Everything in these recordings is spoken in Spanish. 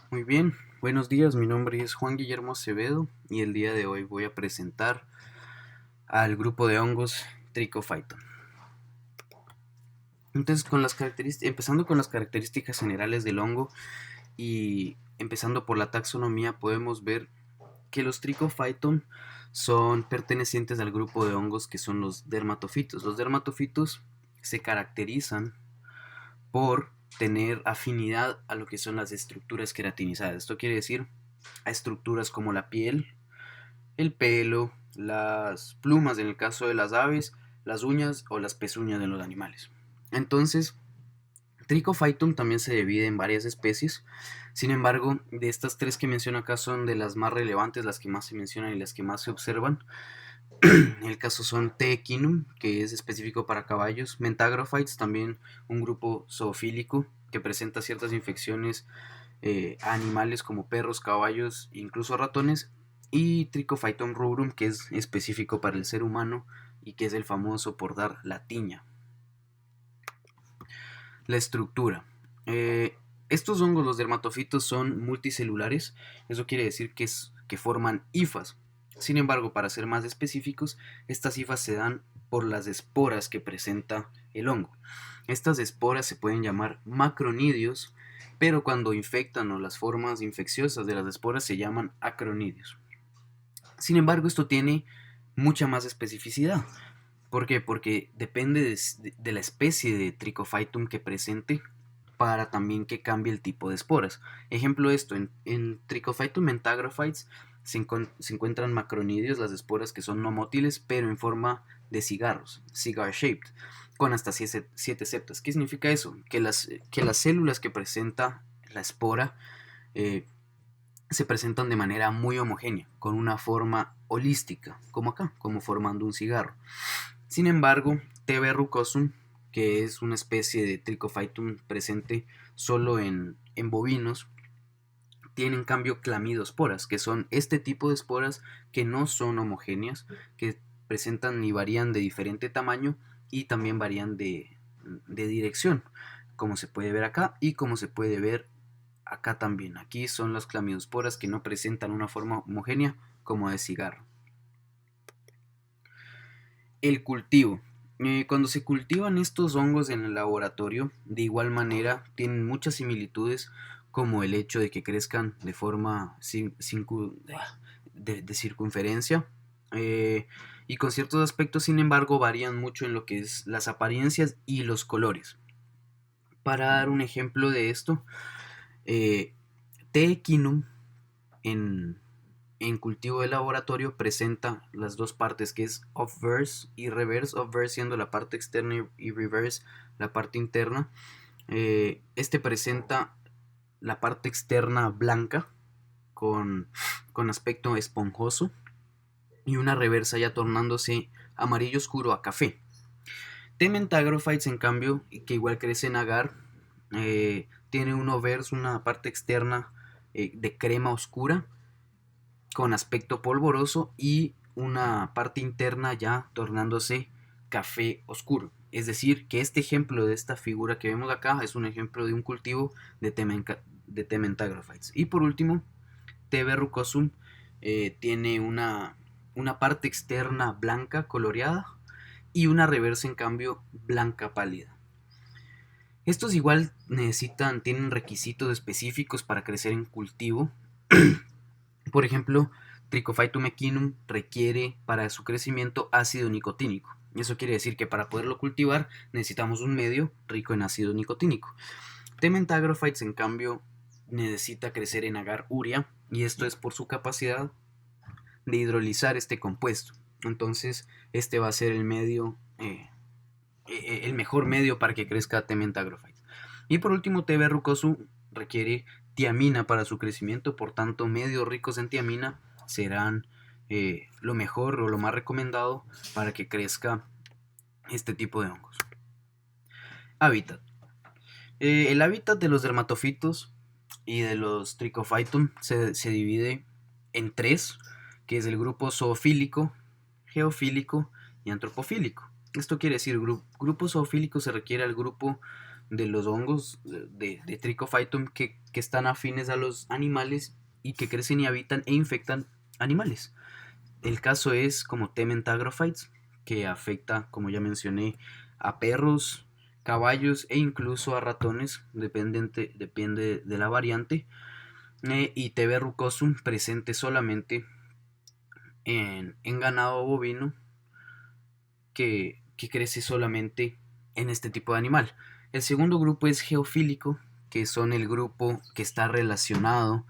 Muy bien, buenos días, mi nombre es Juan Guillermo Acevedo y el día de hoy voy a presentar al grupo de hongos Trichophyton. Entonces, empezando con las características generales del hongo y empezando por la taxonomía, podemos ver que los Trichophyton son pertenecientes al grupo de hongos que son los dermatofitos. Los dermatofitos se caracterizan por tener afinidad a lo que son las estructuras queratinizadas. Esto quiere decir a estructuras como la piel, el pelo, las plumas en el caso de las aves, las uñas o las pezuñas de los animales. Entonces, Trichophyton también se divide en varias especies. Sin embargo, de estas tres que menciono acá son de las más relevantes, las que más se mencionan y las que más se observan. En el caso son T. equinum, que es específico para caballos, Mentagrophytes, también un grupo zoofílico que presenta ciertas infecciones a animales como perros, caballos, incluso ratones, y Trichophyton rubrum, que es específico para el ser humano y que es el famoso por dar la tiña. La estructura. Estos hongos, los dermatofitos, son multicelulares. Eso quiere decir que forman hifas. Sin embargo, para ser más específicos, estas hifas se dan por las esporas que presenta el hongo. Estas esporas se pueden llamar macronidios, pero cuando infectan o las formas infecciosas de las esporas se llaman acronidios. Sin embargo, esto tiene mucha más especificidad. ¿Por qué? Porque depende de la especie de Trichophytum que presente para también que cambie el tipo de esporas. Ejemplo de esto, en Trichophytum mentagrophytes se encuentran macronidios, las esporas que son no mótiles, pero en forma de cigarros, cigar shaped, con hasta 7 septas. ¿Qué significa eso? Que las células que presenta la espora eh, se presentan de manera muy homogénea, con una forma holística, como acá, como formando un cigarro. Sin embargo, T. verrucosum, que es una especie de Trichophytum presente solo en bovinos, tiene en cambio clamidosporas, que son este tipo de esporas que no son homogéneas, que presentan y varían de diferente tamaño y también varían de dirección, como se puede ver acá y como se puede ver acá también. Aquí son las clamidosporas que no presentan una forma homogénea como de cigarro. El cultivo. Cuando se cultivan estos hongos en el laboratorio, de igual manera tienen muchas similitudes como el hecho de que crezcan de forma de circunferencia y con ciertos aspectos, sin embargo, varían mucho en lo que es las apariencias y los colores. Para dar un ejemplo de esto, eh, T. equinum en cultivo de laboratorio presenta las dos partes que es obverse y reverse, obverse siendo la parte externa y reverse la parte interna. Este presenta la parte externa blanca con, con aspecto esponjoso y una reversa ya tornándose amarillo oscuro a café. T. mentagrophytes en cambio, que igual crece en agar, tiene un obverse, una parte externa de crema oscura con aspecto polvoroso y una parte interna ya tornándose café oscuro. Es decir, que este ejemplo de esta figura que vemos acá es un ejemplo de un cultivo de T. mentagrophytes. Y por último, T. verrucosum tiene una parte externa blanca coloreada y una reversa en cambio blanca pálida. Estos igual tienen requisitos específicos para crecer en cultivo. Por ejemplo, Trichophytum equinum requiere para su crecimiento ácido nicotínico. Eso quiere decir que para poderlo cultivar necesitamos un medio rico en ácido nicotínico. T. mentagrophytes, en cambio, necesita crecer en agar urea y esto es por su capacidad de hidrolizar este compuesto. Entonces, este va a ser el mejor medio para que crezca T. mentagrophytes. Y por último, T. verrucosum requiere tiamina para su crecimiento, por tanto, medios ricos en tiamina serán lo mejor o lo más recomendado para que crezca este tipo de hongos. Hábitat. El hábitat de los dermatofitos y de los Trichophytum se divide en tres, que es el grupo zoofílico, geofílico y antropofílico. Esto quiere decir, grupo zoofílico se requiere al grupo de los hongos de Trichophyton que están afines a los animales y que crecen y habitan e infectan animales. El caso es como T. mentagrophytes, que afecta, como ya mencioné, a perros, caballos e incluso a ratones, depende de la variante. Y T. verrucosum, presente solamente en ganado bovino, que crece solamente en este tipo de animal. El segundo grupo es geofílico, que son el grupo que está relacionado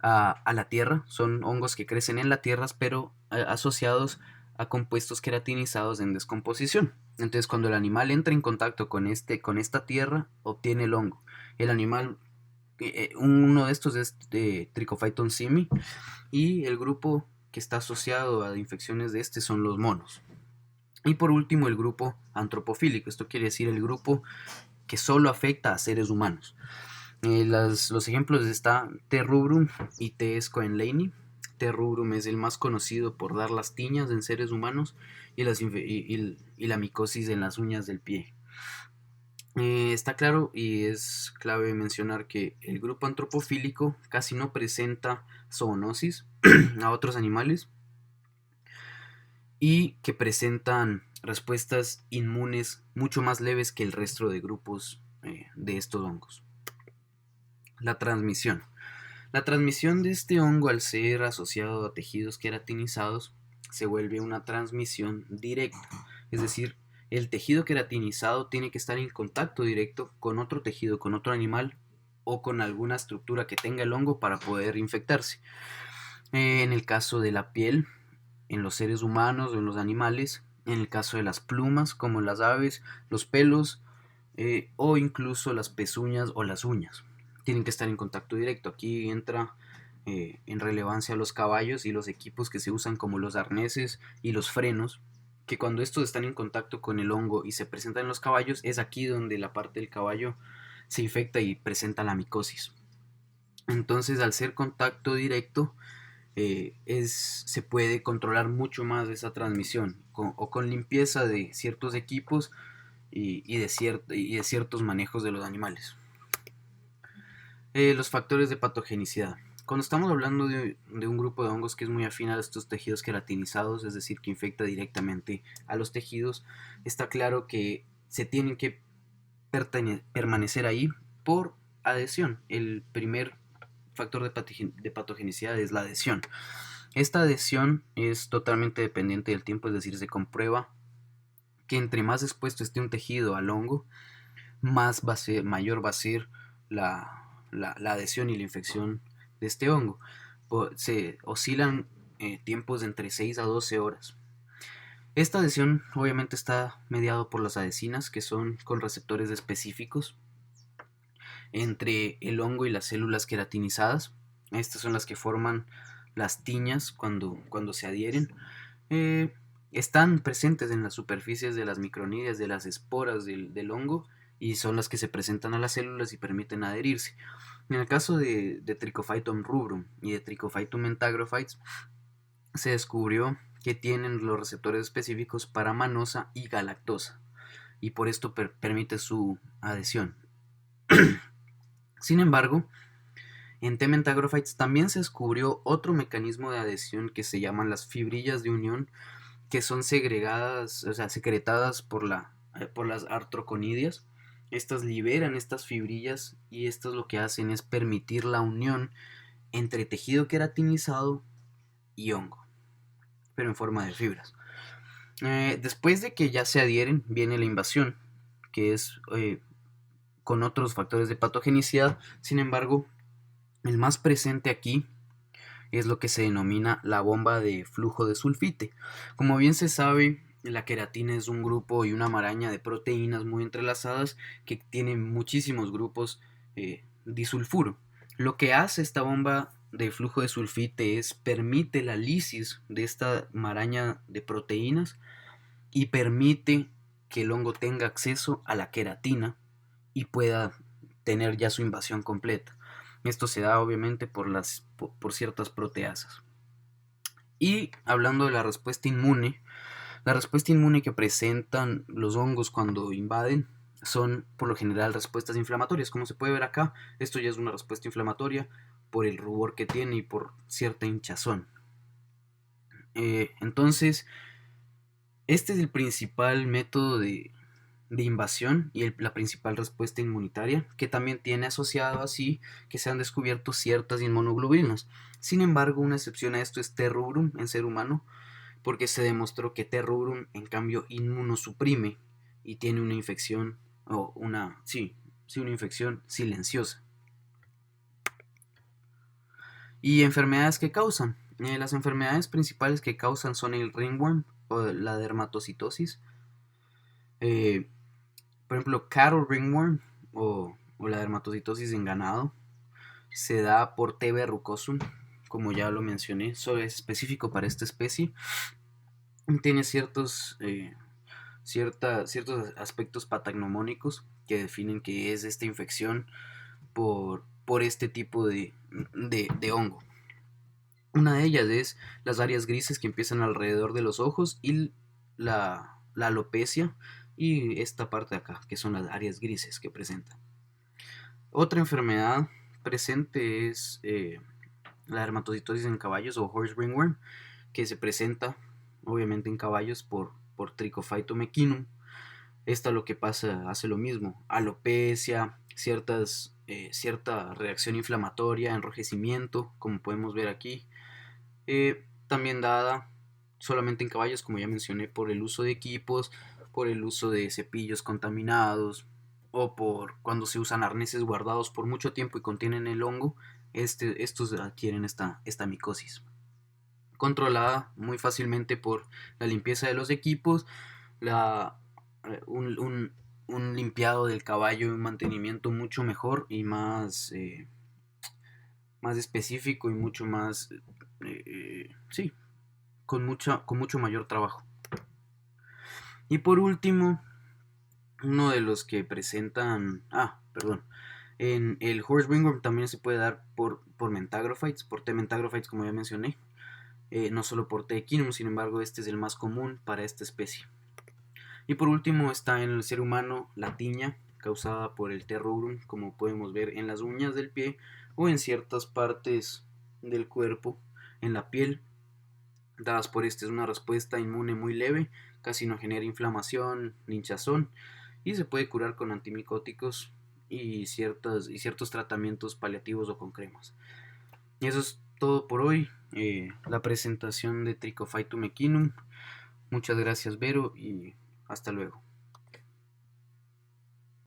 a la tierra. Son hongos que crecen en la tierra, pero asociados a compuestos queratinizados en descomposición. Entonces, cuando el animal entra en contacto con esta tierra, obtiene el hongo. El animal, uno de estos es de Trichophyton simi, y el grupo que está asociado a infecciones de este son los monos. Y por último, el grupo antropofílico. Esto quiere decir el grupo que solo afecta a seres humanos. Los ejemplos están T. rubrum y T. scoenleini. T. rubrum es el más conocido por dar las tiñas en seres humanos y la micosis en las uñas del pie. Está claro y es clave mencionar que el grupo antropofílico casi no presenta zoonosis a otros animales y que presentan respuestas inmunes mucho más leves que el resto de grupos de estos hongos. La transmisión. La transmisión de este hongo, al ser asociado a tejidos queratinizados, se vuelve una transmisión directa. Es decir, el tejido queratinizado tiene que estar en contacto directo con otro tejido, con otro animal o con alguna estructura que tenga el hongo para poder infectarse. En el caso de la piel, en los seres humanos o en los animales, en el caso de las plumas, como en las aves, los pelos o incluso las pezuñas o las uñas. Tienen que estar en contacto directo. Aquí entra en relevancia los caballos y los equipos que se usan como los arneses y los frenos, que cuando estos están en contacto con el hongo y se presentan en los caballos, es aquí donde la parte del caballo se infecta y presenta la micosis. Entonces, al ser contacto directo, se puede controlar mucho más esa transmisión con limpieza de ciertos equipos y de ciertos manejos de los animales. Los factores de patogenicidad. Cuando estamos hablando de un grupo de hongos que es muy afín a estos tejidos queratinizados, es decir, que infecta directamente a los tejidos, está claro que se tienen que permanecer ahí por adhesión. El primer factor de patogenicidad es la adhesión. Esta adhesión es totalmente dependiente del tiempo, es decir, se comprueba que entre más expuesto esté un tejido al hongo, mayor va a ser la adhesión y la infección de este hongo. Se oscilan tiempos de entre 6 a 12 horas. Esta adhesión obviamente está mediado por las adhesinas, que son con receptores específicos entre el hongo y las células queratinizadas. Estas son las que forman las tiñas cuando se adhieren. Están presentes en las superficies de las micronidias, de las esporas del hongo, y son las que se presentan a las células y permiten adherirse. En el caso de Trichophyton rubrum y de Trichophyton mentagrophytes, se descubrió que tienen los receptores específicos para manosa y galactosa, y por esto permite su adhesión. Sin embargo, en T. mentagrophytes también se descubrió otro mecanismo de adhesión que se llaman las fibrillas de unión, que son segregadas, o sea, secretadas por las artroconidias. Estas liberan estas fibrillas y estas lo que hacen es permitir la unión entre tejido queratinizado y hongo, pero en forma de fibras. Después de que ya se adhieren, viene la invasión, que es con otros factores de patogenicidad. Sin embargo, el más presente aquí es lo que se denomina la bomba de flujo de sulfite. Como bien se sabe, la queratina es un grupo y una maraña de proteínas muy entrelazadas que tienen muchísimos grupos disulfuro. Lo que hace esta bomba de flujo de sulfite es permite la lisis de esta maraña de proteínas y permite que el hongo tenga acceso a la queratina y pueda tener ya su invasión completa. Esto se da obviamente por ciertas proteasas. Y hablando de la respuesta inmune que presentan los hongos cuando invaden son por lo general respuestas inflamatorias. Como se puede ver acá, esto ya es una respuesta inflamatoria por el rubor que tiene y por cierta hinchazón. Entonces, este es el principal método de invasión y la principal respuesta inmunitaria, que también tiene asociado así que se han descubierto ciertas inmunoglobulinas. Sin embargo, una excepción a esto es T. rubrum en ser humano, porque se demostró que T. rubrum en cambio inmunosuprime y tiene una infección o una infección silenciosa. Y enfermedades que causan. Las enfermedades principales que causan son el ringworm o la dermatocitosis. Por ejemplo, cattle ringworm o la dermatocitosis en ganado se da por T. verrucosum, como ya lo mencioné, solo es específico para esta especie. Tiene ciertos aspectos patognomónicos que definen que es esta infección por este tipo de hongo. Una de ellas es las áreas grises que empiezan alrededor de los ojos y la alopecia y esta parte de acá, que son las áreas grises que presentan. Otra enfermedad presente es la dermatocitosis en caballos o horse ringworm, que se presenta obviamente en caballos por Trichophytum equinum. Esta lo que pasa, hace lo mismo, alopecia, cierta reacción inflamatoria, enrojecimiento, como podemos ver aquí. También dada solamente en caballos, como ya mencioné, por el uso de equipos, por el uso de cepillos contaminados o por cuando se usan arneses guardados por mucho tiempo y contienen el hongo, estos adquieren esta micosis. Controlada muy fácilmente por la limpieza de los equipos, la, un limpiado del caballo y un mantenimiento mucho mejor y más específico y mucho más, sí, con mucho mayor trabajo. Y por último, uno de los que presentan, en el horse ringworm también se puede dar por mentagrophytes, por T. mentagrophytes como ya mencioné, no solo por T. equinum, sin embargo este es el más común para esta especie. Y por último está en el ser humano la tiña causada por el T. rubrum, como podemos ver en las uñas del pie o en ciertas partes del cuerpo, en la piel, dadas por este. Es una respuesta inmune muy leve, casi no genera inflamación ni hinchazón y se puede curar con antimicóticos y ciertos tratamientos paliativos o con cremas. Y eso es todo por hoy, la presentación de Trichophytum equinum. Muchas gracias, Vero, y hasta luego.